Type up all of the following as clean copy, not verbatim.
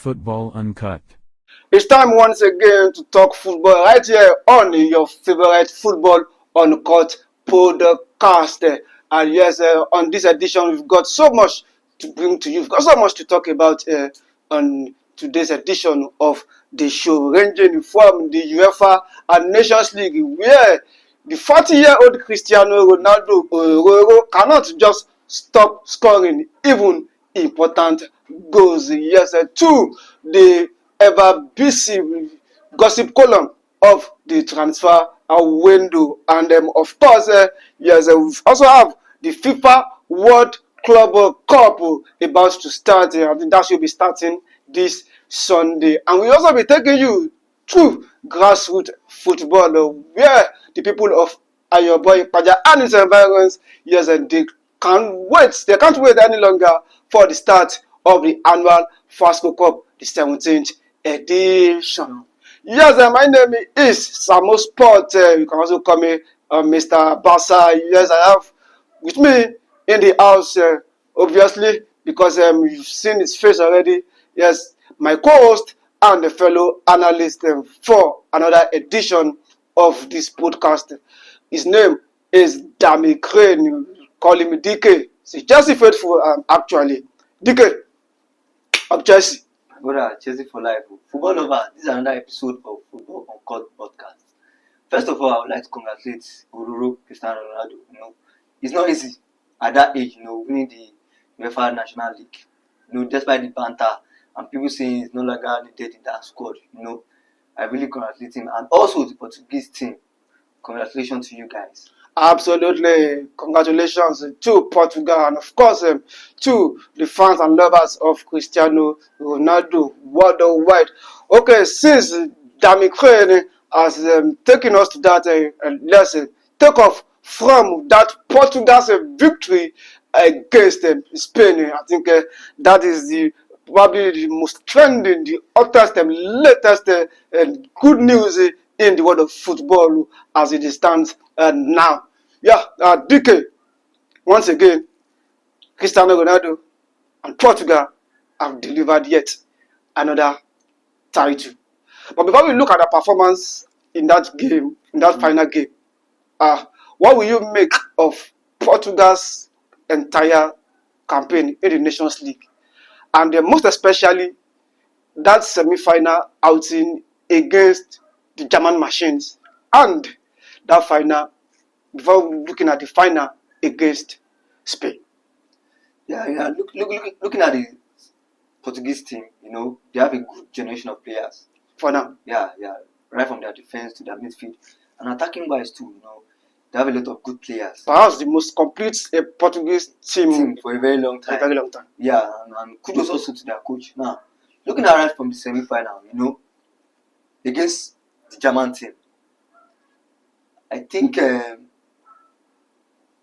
Football Uncut. It's time once again to talk football right here on your favorite Football Uncut podcast. And yes, on this edition, we've got so much to bring to you. We've got so much to talk about on today's edition of the show, ranging from the UEFA and Nations League, where the 40-year-old Cristiano Ronaldo cannot just stop scoring even important goals. Yes, to the ever busy gossip column of the transfer window. And of course, yes, we also have the FIFA World Club Cup about to start. I think that should be starting this Sunday. And we'll also be taking you through grassroots football, where the people of Ayoboy, Paja and its environs, yes, and they can't wait any longer for the start of the annual Fasco Cup, the 17th edition. Yes, my name is Samo Sport. You can also call me Mr. Basa. Yes, I have with me in the house, obviously, because you've seen his face already. Yes, my co-host and a fellow analyst for another edition of this podcast. His name is Dami Crane. Call him DK. He's Chelsea faithful, actually. DK of Chelsea. Brother, Chelsea for life. Football over. This is another episode of Football Uncut podcast. First of all, I would like to congratulate Cristiano Ronaldo. It's not easy at that age, winning the UEFA National League. Despite the banter and people saying he's no longer needed in that squad. I really congratulate him, and also the Portuguese team. Congratulations to you guys. Absolutely. Congratulations to Portugal and, of course, to the fans and lovers of Cristiano Ronaldo worldwide. Okay, since Dami Crane has taken us to that, let's take off from that Portugal's victory against Spain. I think that is probably the most trending, the hottest, latest good news in the world of football as it stands now. Yeah, DK, once again, Cristiano Ronaldo and Portugal have delivered yet another title. But before we look at the performance in that game, in that final game, what will you make of Portugal's entire campaign in the Nations League? And most especially that semi-final outing against the German machines, and that final, before looking at the final against Spain. Yeah. Looking at the Portuguese team, they have a good generation of players. For now. Yeah. Right from their defense to their midfield. And attacking wise too, they have a lot of good players. Perhaps the most complete Portuguese team for a very long time. Yeah, and kudos also to their coach. Now, looking at right from the semi-final, against the German team, I think the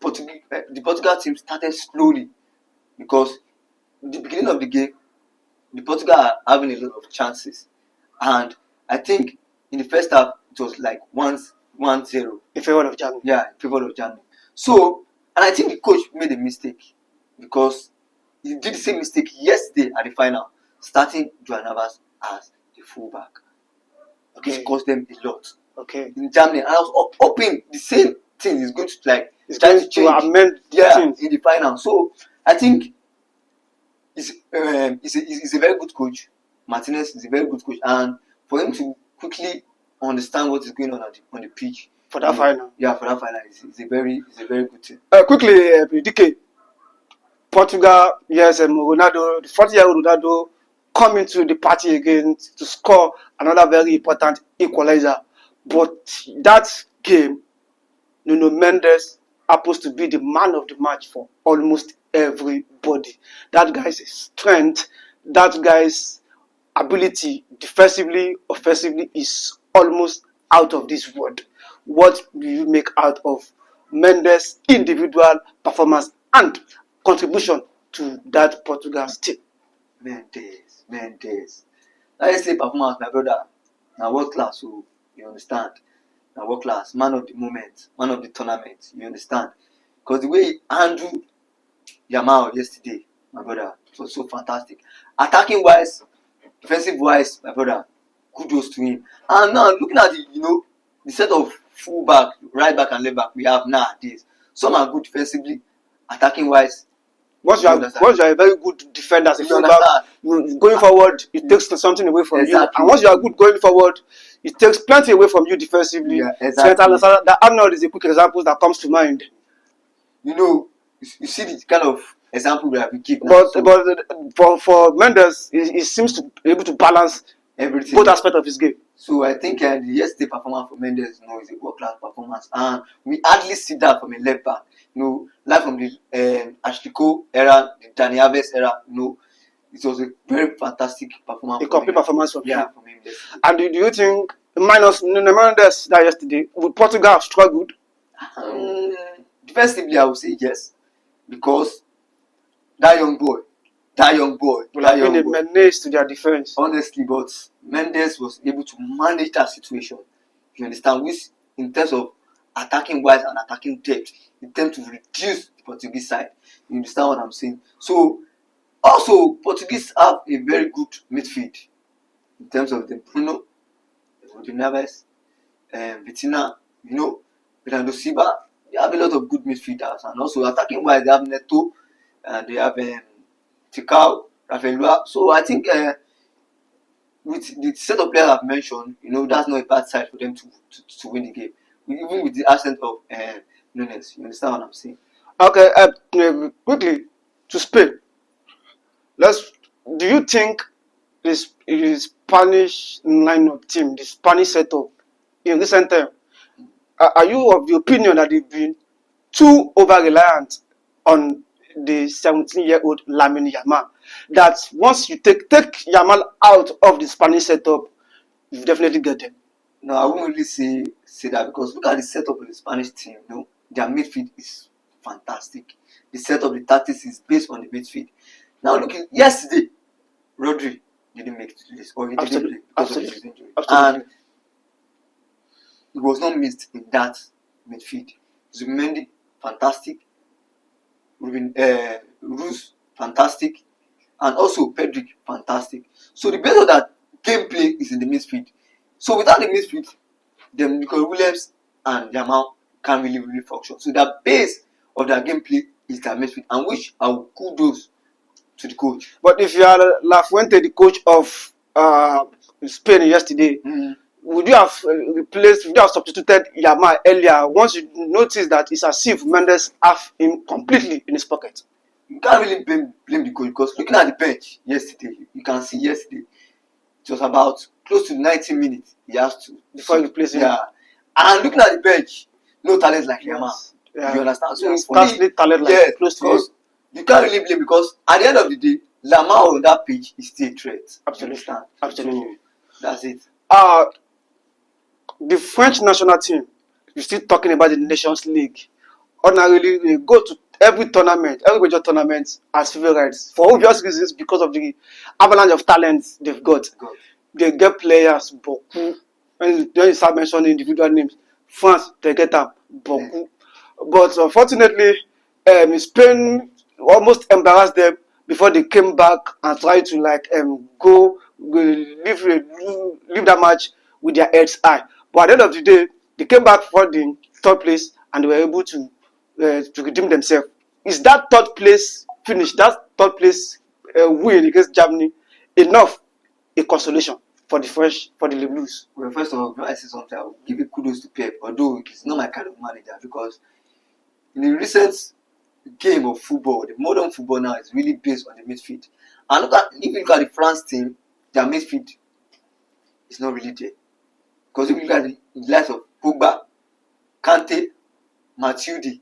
Portugal team started slowly because the beginning of the game, the Portugal are having a lot of chances, and I think in the first half it was like 1-0 in favor of Germany. Yeah, in favor of Germany. So, and I think the coach made a mistake because he did the same mistake yesterday at the final, starting Joan Navas as the fullback. Okay. Which cost them a lot. Okay. In Germany, and I was hoping the same thing is going to to amend in the final. So I think he's a very good coach. Martinez is a very good coach, and for him to quickly understand what is going on the pitch for that final. Yeah, for that final, it's a very good thing. Quickly, DK, Portugal, yes, Ronaldo, the 40-year-old Ronaldo, coming to the party again to score another very important equalizer. But that game, Nuno Mendes happens to be the man of the match for almost everybody. That guy's strength, that guy's ability defensively, offensively is almost out of this world. What do you make out of Mendes' individual performance and contribution to that Portugal's team? Mendes. Let's say performance, my brother. Now world class, so you understand. Now world class, man of the moment, man of the tournament, you understand. Because the way he handled Yamal yesterday, my brother, it was so fantastic. Attacking wise, defensive wise, my brother, kudos to him. And now looking at the set of fullback, right back and left back we have nowadays. Some are good defensively, attacking wise. Once you are a very good defender as a fullback, going forward, it takes something away from you. And once you are good going forward, it takes plenty away from you defensively. Yeah, exactly. The Arnold is a quick example that comes to mind. You see the kind of example we have been given. But for Mendes, he seems to be able to balance everything, both aspects of his game. So I think the yesterday performance for Mendes, is a world-class performance, and we hardly see that from a left back. Like from the Ashley Cole era, the Dani Alves era, it was a very fantastic performance. A complete performance from him. From him. And do you think, minus Mendes that yesterday, would Portugal have struggled? Defensively, I would say yes, because that young boy will have been a menace to their defense. Honestly, but Mendes was able to manage that situation. You understand? Which, in terms of attacking wise and attacking depth, it tends to reduce the Portuguese side. You understand what I'm saying? So, also, Portuguese have a very good midfield in terms of the Bruno, the Neves, Vitina, Bernardo Silva. They have a lot of good midfielders, and also attacking wise, they have Neto, and they have Tikau, Rafael. So I think with the set of players I've mentioned, that's not a bad side for them to win the game. Even with the absence of Nunes. You understand what I'm saying? Okay, quickly to Spain. Do you think the Spanish lineup team, the Spanish setup in recent time, are you of the opinion that they've been too over-reliant on the 17-year-old Lamine Yamal? That once you take Yamal out of the Spanish setup, you definitely get them. No, I won't really say that, because look at the setup of the Spanish team. Their midfield is fantastic. The setup of the tactics is based on the midfield. Now, looking yesterday, Rodri didn't make this, or he didn't play because of his injury. And he was not missed in that midfield. Zubimendi, fantastic. Ruz, fantastic. And also Pedric, fantastic. So the base of that gameplay is in the midfield. So without the midfield, then Nico Williams and Yamal can't really function. So the base of their gameplay is their midfield, and which I will kudos to the coach. But if you are Lafuente, the coach of Spain yesterday, would you have substituted Yamal earlier once you notice that it's as if Mendes have him completely in his pocket? You can't really blame the coach, because looking at the bench yesterday, you can see yesterday it was about close to 90 minutes he has to before you replace him. Yeah, and looking at the bench, no talent like Yamal. Yeah. You understand? So talent like close to him. You can't really blame, because at the end of the day, Yamal on that pitch is still a threat. Absolutely. So that's it. The French national team, you're still talking about the Nations League. Ordinarily, they go to every major tournament as favorites for obvious reasons, because of the avalanche of talents they've got. They get players, beaucoup. And then you start mentioning individual names. France, they get them, beaucoup. But unfortunately, Spain almost embarrassed them before they came back and tried to leave that match with their heads high. But at the end of the day, they came back for the third place and they were able to redeem themselves. Is that third place finish, that third place win against Germany, enough a consolation for the French, for the Blues? Well, first of all, I say something, I will give you kudos to Pep, although it's not my kind of manager, because in the recent game of football, the modern football now is really based on the midfield. And if you look at the France team, their midfield is not really there. Because if you look at the likes of Pogba, Kante, Matuidi,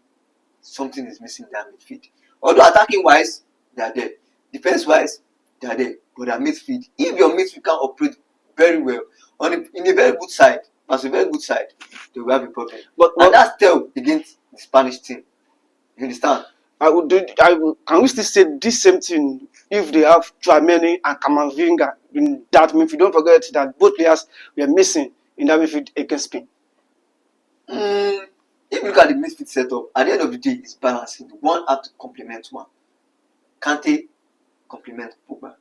something is missing in their midfield. Although attacking wise, they are there. Defense wise, they are there. But their midfield, if your midfield can operate very well in a very good side, as a very good side, they will have a problem. And that's tell against the Spanish team. You understand? Can we still say this same thing if they have Tchouaméni and Camavinga in that midfield? Don't forget that both players were missing in that midfield against Spain. If you look at the midfield setup, at the end of the day, it's balancing. One have to complement one. Kante complement Pogba.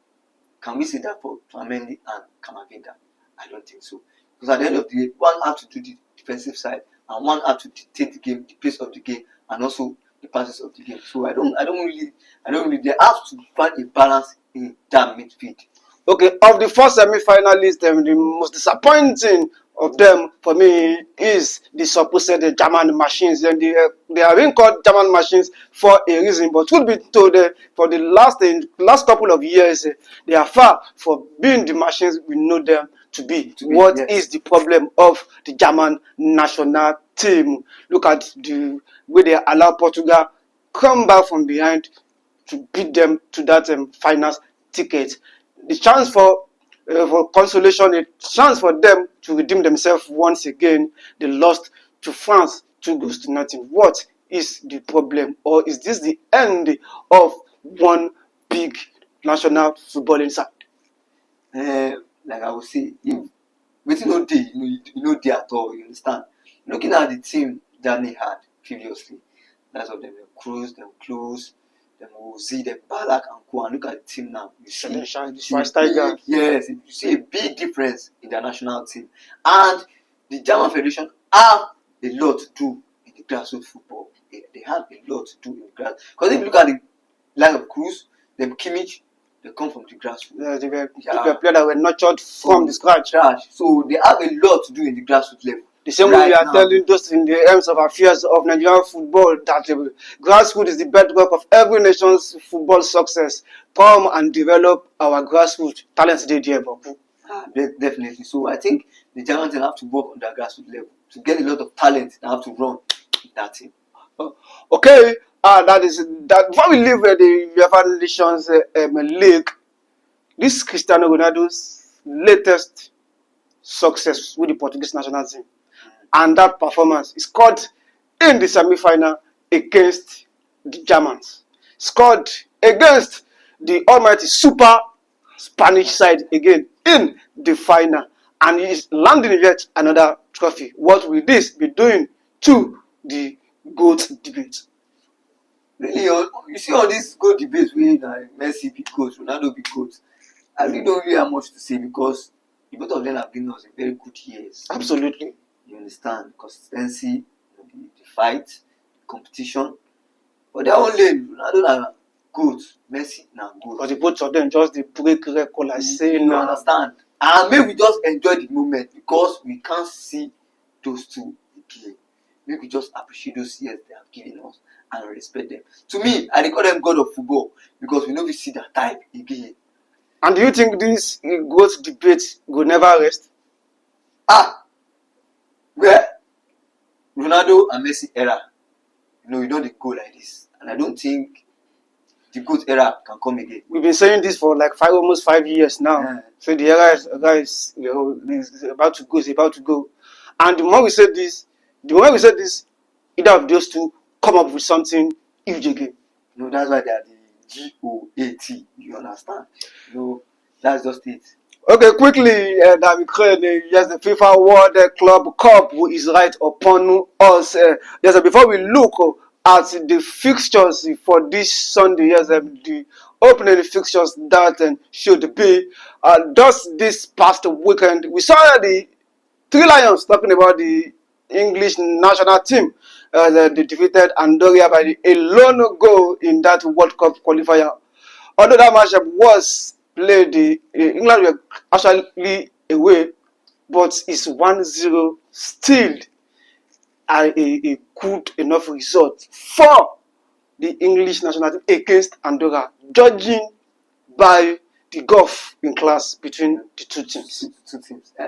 Can we say that for Flamengo and Camavinga? I don't think so. Because at the end of the day, one has to do the defensive side and one has to dictate the game, the pace of the game, and also the passes of the game. So I don't really. They have to find a balance in that midfield. Okay, of the first semi-finalists, the most disappointing of them for me is the supposed German machines. And they are being called German machines for a reason. But truth be told, for the last couple of years, they are far from being the machines we know them to be. What yes. is the problem of the German national team? Look at the way they allow Portugal come back from behind to beat them to that finals ticket. The chance for consolation, a chance for them to redeem themselves once again. They lost to France 2-0. What is the problem? Or is this the end of one big national footballing side? Like I would say, if waiting no day, you know day at all, you understand? Looking at the team that they had previously, that's of them Cruz, them Close, them Ozi, them Balak and Co. And look at the team now. You see, yes, you see a big difference in their national team. And the German Federation have a lot to do in the grassroots football. They have a lot to do in the grass. Because if you look at the line of Cruz, them Kimmich, they come from the grassroots. Yeah, they were players that were nurtured from the scratch. So they have a lot to do in the grassroots level. The same way we are telling those in the realms of affairs of Nigerian football that grassroots is the bedrock of every nation's football success. Come and develop our grassroots talents there, Babu. Definitely. So I think the Germans have to work on their grassroots level to get a lot of talent and have to run that team. Okay, that is that. Before we leave the UEFA Nations League, this Cristiano Ronaldo's latest success with the Portuguese national team, and that performance is scored in the semi-final against the Germans, scored against the almighty super Spanish side again in the final, and he is landing yet another trophy. What will this be doing to the GOAT debate? Really, you see all these GOAT debates where Messi be GOAT, Ronaldo be GOAT. I really don't really have much to say because the both of them have been us in very good years. Absolutely. You understand? Consistency, the fight, the competition. But their own lane, Ronaldo na GOAT, Messi na GOAT. But the both of them just the break record like saying you understand? And maybe we just enjoy the moment because we can't see those two again. Maybe we just appreciate those years they have given us and respect them. To me, I call them God of football because we know we see that type again. And do you think this GOAT debate will never rest? Where Ronaldo and Messi era, you don't go like this. And I don't think the GOAT era can come again. We've been saying this for like almost 5 years now. Yeah. So the era is about to go. And the more we say this, either of those two come up with something huge again. No, that's why they are the GOAT. You understand? No, that's just it. Okay, quickly, yes, the FIFA World Club Cup is right upon us. Yes, before we look at the fixtures for this Sunday, yes, the opening fixtures that should be just this past weekend. We saw the Three Lions talking about the English national team. They defeated Andorra by a lone goal in that World Cup qualifier. Although that matchup was played, England were actually away, but it's 1-0 still a good enough result for the English national team against Andorra, judging by the gulf in class between the two teams.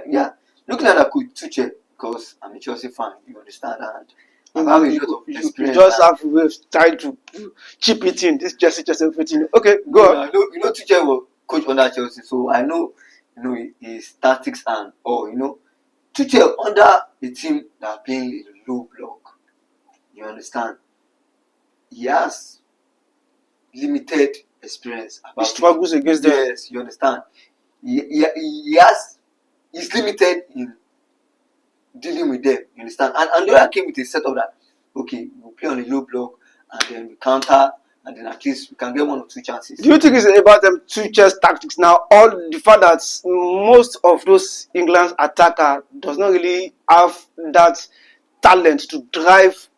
Yeah, looking at that coach Tuchel, because I'm a Chelsea fan, you understand, and I have a lot of experience. You just have to try to chip it in. This Chelsea everything. Okay, go on. Tuchel will coach under Chelsea, so I know his tactics and all. Tuchel under a team that are playing a low block. You understand? He has limited experience about. He struggles against them. Yes, you understand. He's limited in dealing with them. You understand? And Andorra came with a setup that okay, we'll play on a low block and then we counter and then at least we can get 1 or 2 chances. Do you think it's about them two chess tactics now, or the fact that most of those England's attacker does not really have that talent to drive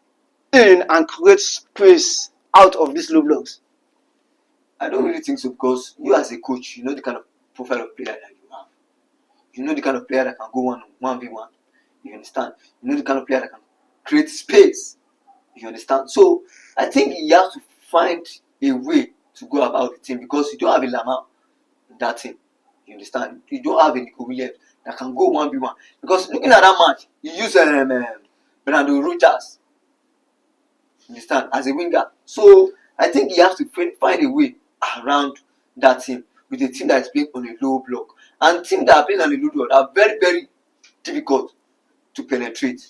in and create space out of these low blocks? I don't really think so, because you as a coach, you know the kind of profile of player that you have. You know the kind of player that can go 1v1. You understand? You know the kind of player that can create space. You understand? So I think you have to find a way to go about the team, because you don't have a Lamar in that team. You understand? You don't have a Nico Williams that can go 1v1. Because looking at that match, you use Bernardo Rogers, you understand, as a winger. So I think you have to find a way around that team, with a team that is playing on a low block. And teams that are playing on a low block are very, very difficult to penetrate.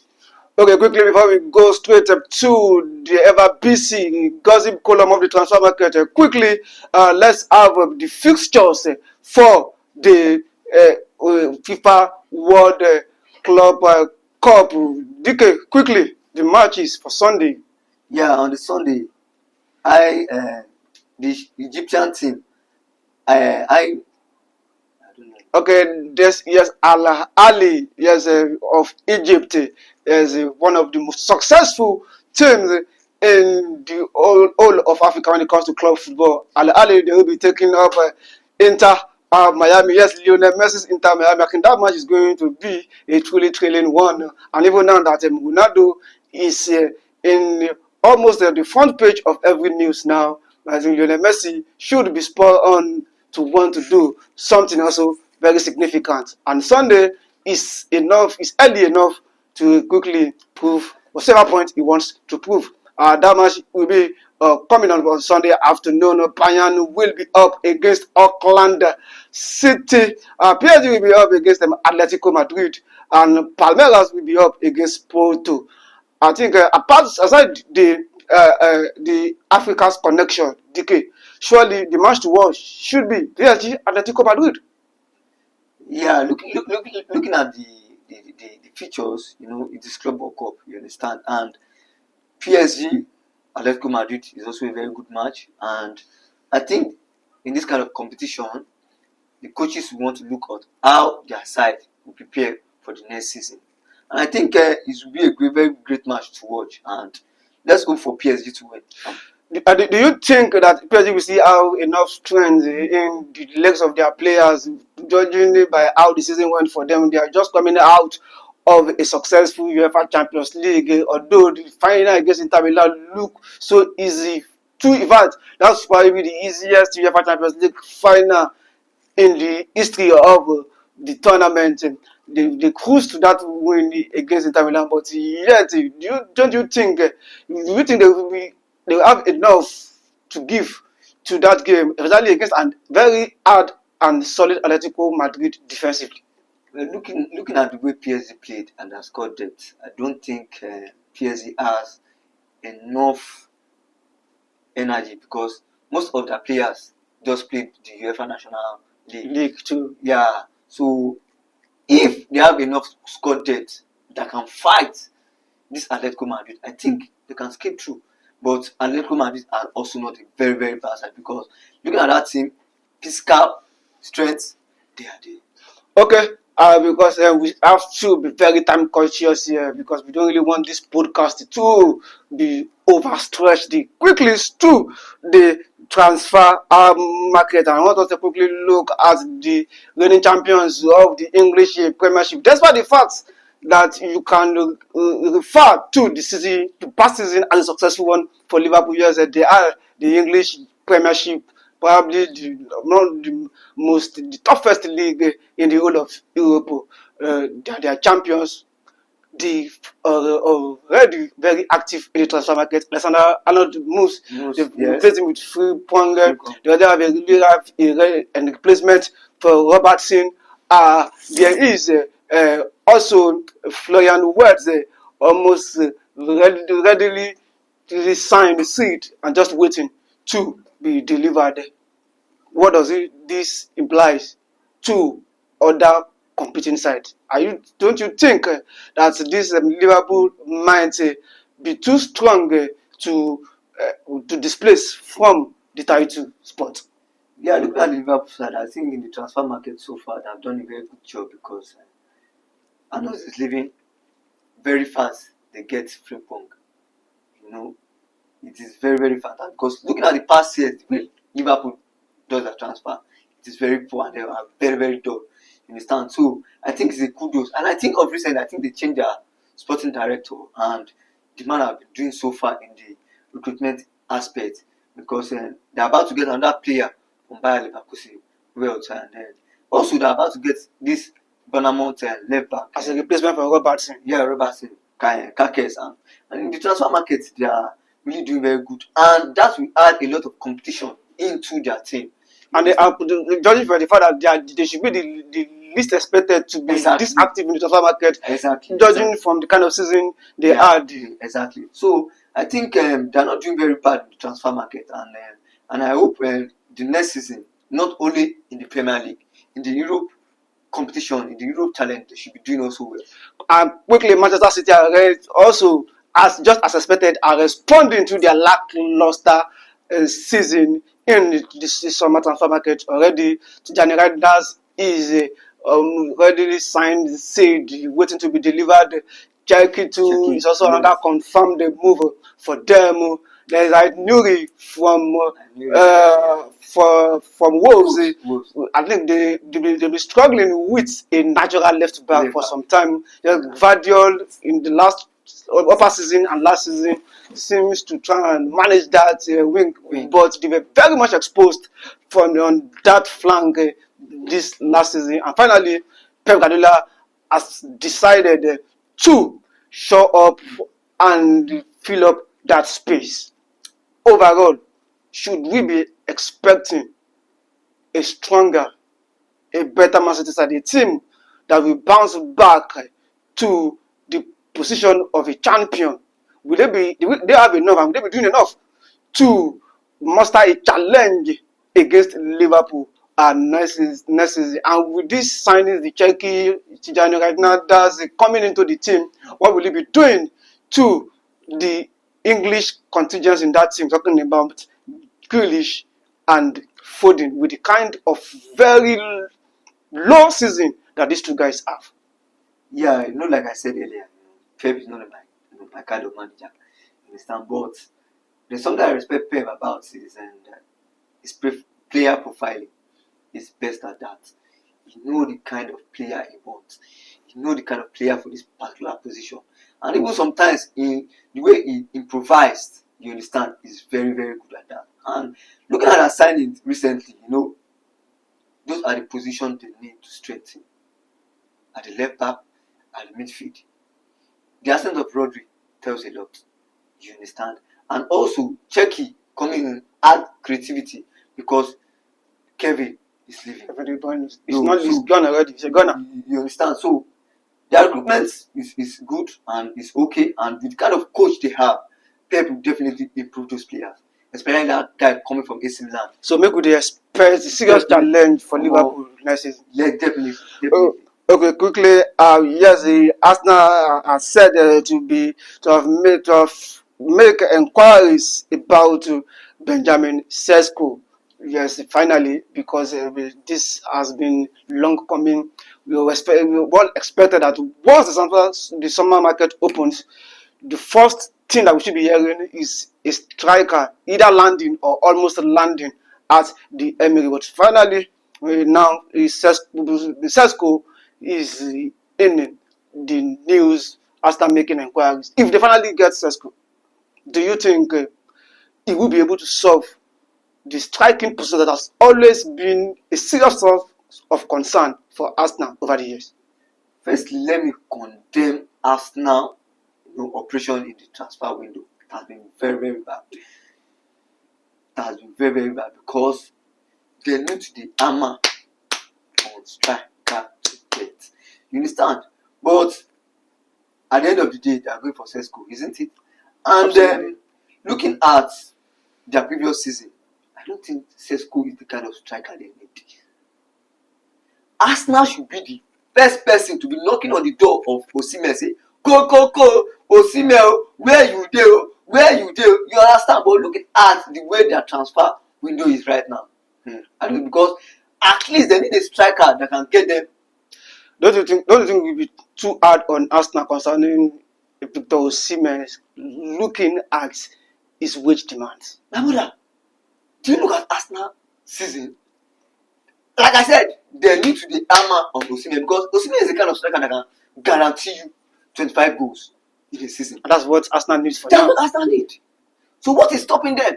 Okay, quickly before we go straight up to the ever busy gossip column of the transfer market, quickly let's have the fixtures for the FIFA World Club Cup. DK, quickly, the matches for Sunday. Yeah, on the Sunday, the Egyptian team, I don't know. Okay, yes, Al Ali, yes, of Egypt, is one of the most successful teams in the whole of Africa when it comes to club football. Al Ali, they will be taking up Inter Miami. Yes, Lionel Messi's Inter Miami. I think that match is going to be a truly thrilling one. And even now that Ronaldo is in almost the front page of every news now, I think Lionel Messi should be spurred on to want to do something also very significant. And Sunday is early enough to quickly prove whatever point he wants to prove. That match will be coming on Sunday afternoon. Bayern will be up against Auckland City. PSG will be up against Atletico Madrid, and Palmeiras will be up against Porto. I think aside the Africa's connection, DK, surely the match to watch should be PSG Atletico Madrid. Yeah, looking at the features, you know, in this Club World Cup, you understand, and PSG Atletico Madrid is also a very good match, and I think in this kind of competition, the coaches want to look at how their side will prepare for the next season, and I think it will be a very great match to watch, and let's go for PSG to win. Do you think that PSG will see how enough strength in the legs of their players, judging by how the season went for them? They are just coming out of a successful UEFA Champions League, although the final against Inter Milan look so easy. In fact, that's probably the easiest UEFA Champions League final in the history of the tournament. They cruised to that win against Inter Milan, but yet, don't you think? Do you think they will have enough to give to that game, especially against a very hard and solid Atletico Madrid defensively? Well, looking at the way PSG played and has scored depth, I don't think PSG has enough energy, because most of their players just played the UEFA National League too. Yeah, so if they have enough squad depth that can fight this Atletico Madrid, I think they can skip through. But Atletico Madrid are also not a very, very bad side, because looking at that team, physical strength, they are there. Okay, because we have to be very time conscious here, because we don't really want this podcast to be overstretched quickly to the transfer market. And I want us to quickly look at the reigning champions of the English Premiership. Despite the fact that you can refer to the season, to past season, as a successful one for Liverpool, yes, they are the English Premiership, probably the toughest league in the whole of Europe. They are champions. They are already very active in the transfer market. Alexander Arnold moves. They replace him with Frimpong. They already have a replacement for Robertson. There is also Florian Wirtz, almost readily signed the seat and just waiting to be delivered. What does this implies to other competing sides? Don't you think that this Liverpool might be too strong to to displace from the title spot. Yeah, looking at the Liverpool side, I think in the transfer market so far, they've done a very good job because Arnold is leaving very fast. They get Frimpong. You know, it is very, very fast. And because looking at the past years, the way Liverpool does a transfer, it is very poor and they are very, very dull. You understand? So I think it's a kudos. And I think of recent, I think they changed their sporting director and the man have been doing so far in the recruitment aspect because they're about to get another player from Bayer Leverkusen, and then also they're about to get this Bournemouth left back as a replacement for Robertson. Yeah, Robertson, Kakes, and in the transfer market they are really doing very good, and that will add a lot of competition into their team. And they are judging for the fact that they should be the least expected to be this active in the transfer market. Exactly. Judging from the kind of season they had. Exactly. So I think they are not doing very bad in the transfer market, and I hope the next season, not only in the Premier League, in the Europe competition, in the Europe talent, they should be doing also well. And quickly, Manchester City are also, as just as expected, are responding to their lackluster season in this summer transfer market already. Tijani Reinders is already signed, said, waiting to be delivered. Cherky too is also another confirmed move for them. There is Nuri from Wolves. I think they'll be struggling with a natural left back for some time. Vardiol in the last upper season and last season seems to try and manage that wing, but they were very much exposed on that flank this last season. And finally, Pep Guardiola has decided to show up and fill up that space. Overall, should we be expecting a stronger, a better Man City side, a team that will bounce back to the position of a champion? Will they have enough, and will they be doing enough to muster a challenge against Liverpool next season? And with this signing, the Cherky Tijani right now that's coming into the team, what will he be doing to the English contingents in that team? Talking about Grealish and Foden, with the kind of very low season that these two guys have. Yeah, like I said earlier, Pep is not my kind of manager. You understand? But there's something I respect Pep about is his player profiling. He's best at that. He knows the kind of player he wants. He knows the kind of player for this particular position. And even sometimes in the way he improvised, you understand, he's very, very good at that. And looking at our signings recently, those are the positions they need to strengthen. At the left back, at the midfield. The absence of Rodri tells a lot. You understand? And also, Cherky coming in add creativity because Kevin is leaving. He's gone already. He's a gunner. You understand? So their recruitment is good and is okay. And with the kind of coach they have, Pep will definitely improve those players. Especially that guy coming from AC Milan. So maybe they expect a serious challenge for Liverpool next season. Yeah, definitely. Okay, quickly. Yes, the Arsenal has said to make inquiries about Benjamin Sesko. Yes, finally, because this has been long coming. We all expected that once the summer market opens, the first thing that we should be hearing is a striker either landing or almost landing at the Emirates. But finally, now Sesko is in the news after making inquiries. If they finally get Sesko, do you think he will be able to solve the striking position that has always been a serious source of concern for Arsenal over the years? Firstly, let me condemn Arsenal operation in the transfer window. It has been very, very bad. It has been very, very bad because they need the hammer on striker to get. You understand? But at the end of the day, they are going for Sesko, isn't it? And looking at their previous season, I don't think Sesko is the kind of striker they need. Arsenal should be the first person to be knocking on the door of Osimhen, say, go, Osimhen, where you dey? where you do, you understand, but look at the way their transfer window is right now. I don't, because at least they need a striker that can get them. Don't you think it will be too hard on Arsenal concerning Victor Osimhen looking at his wage demands? My brother, do you look at Arsenal season? Like I said, they need to the armor of Osimhen, because Osimhen is the kind of striker that can guarantee you 25 goals in a season. And that's what Arsenal needs for That's now. what Arsenal need. So what is stopping them?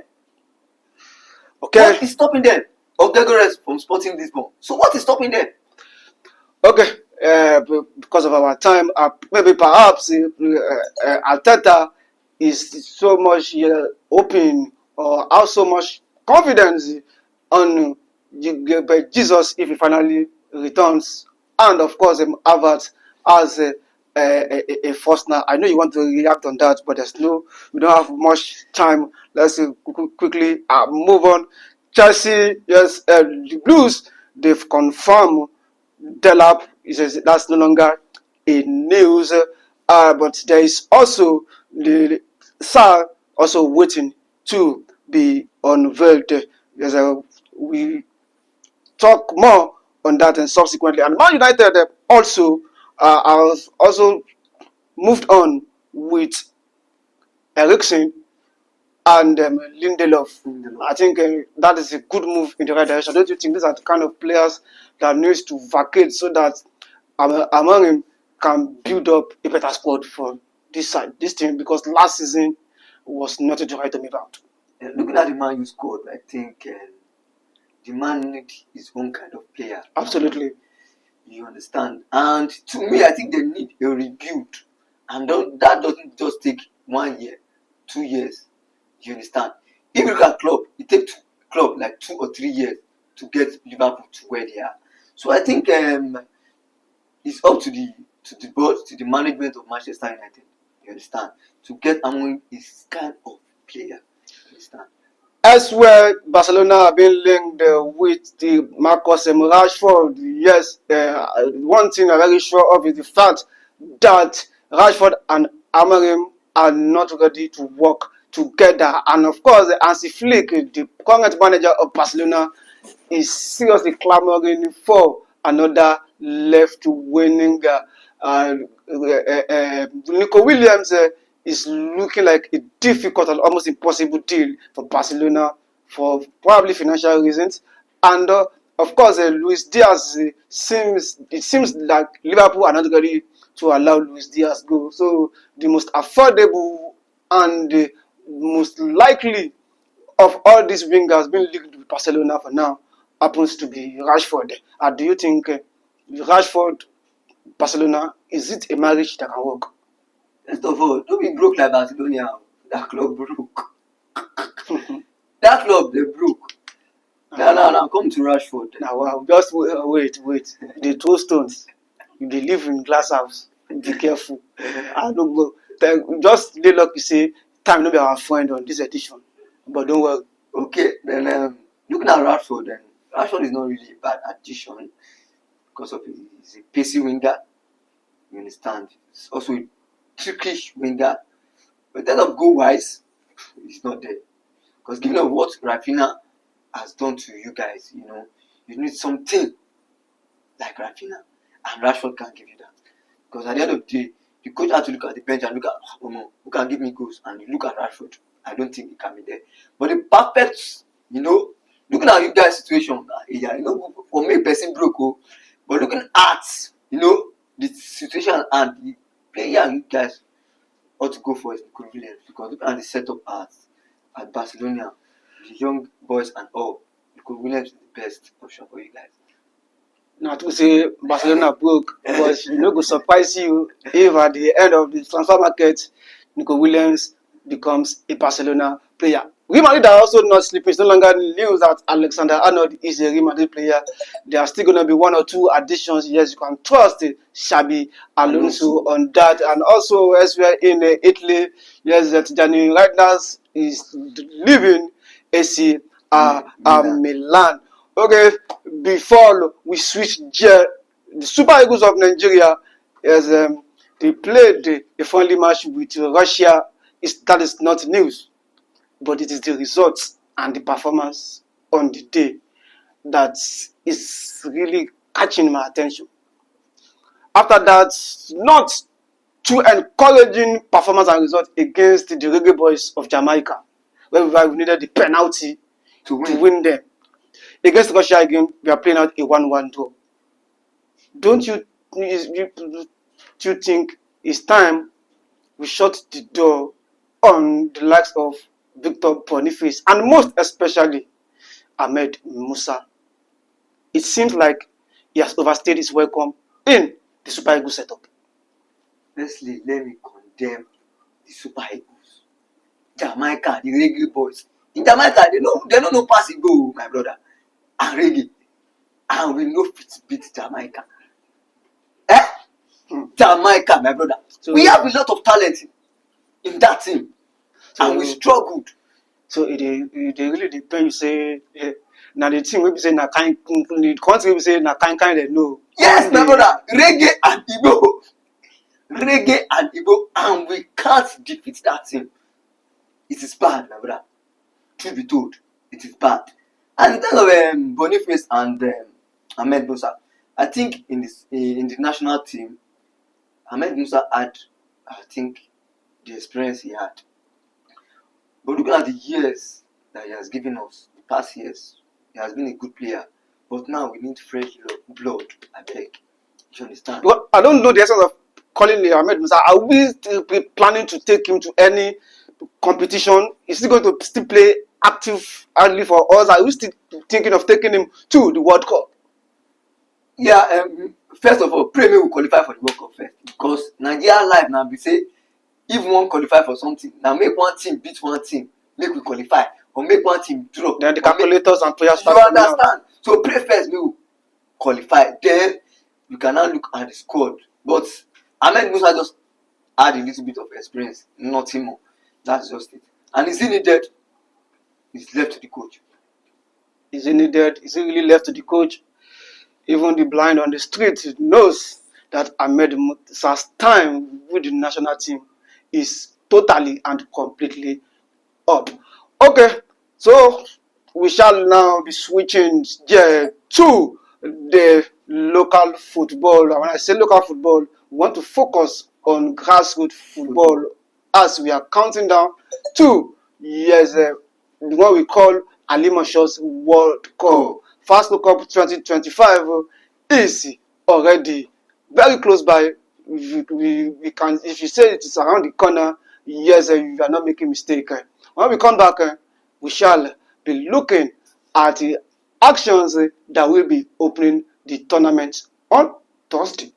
Okay. What is stopping them? Odegores from Sporting Lisbon. So what is stopping them? Okay. Because of our time, maybe perhaps Arteta is so much open or have so much confidence on Jesus if he finally returns, and of course Havertz as a first now. I know you want to react on that, but we don't have much time. Let's quickly move on. Chelsea, yes, the Blues, they've confirmed Delap. He says that's no longer a news, but there is also the SAR also waiting to be unveiled. Yes, we talk more on that and subsequently. And Man United also have also moved on with Eriksen and Lindelof. I think that is a good move in the right direction. Don't you think these are the kind of players that needs to vacate so that Amorim can build up a better squad for this team, because last season was not to write me about. Looking at the man you scored, I think the man needs his own kind of player. Absolutely. You understand? And to me, I think they need a rebuild. And that doesn't just take 1 year, 2 years. You understand? If you look at Klopp, it takes Klopp like 2 or 3 years to get Liverpool to where they are. So I think it's up to the board, to the management of Manchester United. You understand? To get among this kind of player. You understand? Elsewhere, Barcelona have been linked with the Marcus Rashford. Yes, one thing I'm very sure of is the fact that Rashford and Amorim are not ready to work together. And of course, Hansi Flick, the current manager of Barcelona, is seriously clamoring for another left-wing. Nico Williams is looking like a difficult and almost impossible deal for Barcelona for probably financial reasons. And of course, Luis Diaz seems like Liverpool are not ready to allow Luis Diaz go. So the most affordable and the most likely of all these wingers being linked with Barcelona for now happens to be Rashford. Do you think Rashford, Barcelona, is it a marriage that can work? First of all, don't be broke like Barcelona. That club broke. That club, they broke. Now, come to Rashford. Now, just wait. They throw stones. They live in glass house. Be careful. I don't go. Just lay luck, you say, time no be our friend on this edition. But don't worry. Okay, then looking at Rashford, then Rashford is not really a bad addition because of he's a pacey winger. You understand? It's also a trickish winger. But in terms of goal wise, he's not there. Because given of what Rafinha has done to you guys, you need something like Rafinha. And Rashford can't give you that. Because at the end of the day, the coach has to look at the bench and look at who can give me goals. And you look at Rashford. I don't think he can be there. But the perfect, looking at you guys' situation, for me, person broke. But looking at, the situation and the player you guys ought to go for is Nico Williams. Because look at the setup at Barcelona, the young boys and all. Nico Williams is the best option for you guys. Now to say Barcelona broke, but go surprise you if at the end of the transfer market, Nico Williams becomes a Barcelona player. Real Madrid are also not sleeping. It's no longer news that Alexander Arnold is a Real Madrid player. There are still going to be 1 or 2 additions. Yes, you can trust Xabi Alonso on that. And also, as we are in Italy, yes, that Gianni Reiters is leaving AC Milan. Okay, before we switch gear, the Super Eagles of Nigeria, yes, they played a friendly match with Russia that is not news, but it is the results and the performance on the day that is really catching my attention. After that, not too encouraging performance and result against the Reggae Boys of Jamaica, where we needed the penalty to win them. Against Russia again, we are playing out a 1-1 draw. Don't you think it's time we shut the door on the likes of Victor Boniface and most especially Ahmed Musa? It seems like he has overstayed his welcome in the Super Eagles setup. Firstly, let me condemn the Super Eagles. Jamaica, the Reggae Boys. In Jamaica, they don't know pass it go, my brother. And Reggae. And we know fit beat Jamaica. Jamaica, my brother. So we have a lot of talent in that team. So, and we struggled. So it really depends. You say now the team we say na kind the country we say na kind they know. Yes, my brother. Reggae and Igbo. Reggae and Igbo, and we can't defeat that team. It is bad, my brother. Truth be told, it is bad. And in terms of Boniface and Ahmed Musa, I think in the national team, Ahmed Musa had, I think, the experience he had. But looking at the years that he has given us, the past years, he has been a good player. But now we need fresh blood, I beg. You understand? Well, I don't know the essence of calling Ahmed Musa. Are we still planning to take him to any competition? Is he going to still play actively for us? Are we still thinking of taking him to the World Cup? Yeah, first of all, pray we will qualify for the World Cup first. Because Nigeria life now be say, if we want qualify for something, now make one team beat one team, make we qualify, or make one team draw. Then the calculators and prayers start. You understand? So pray first we will qualify. Then you can now look at the squad. But Ahmed Musa just had a little bit of experience, nothing more. That's just it. And is he needed? It's left to the coach. Is he needed? Is he really left to the coach? Even the blind on the street knows that Ahmed Musa's time with the national team is totally and completely up. Okay, so we shall now be switching to the local football. And when I say local football, we want to focus on grassroots football as we are counting down to what we call Alimosho's World Cup. First World Cup 2025 is already very close by. We can, if you say it is around the corner, yes, you are not making mistake. When we come back, we shall be looking at the actions that will be opening the tournament on Thursday.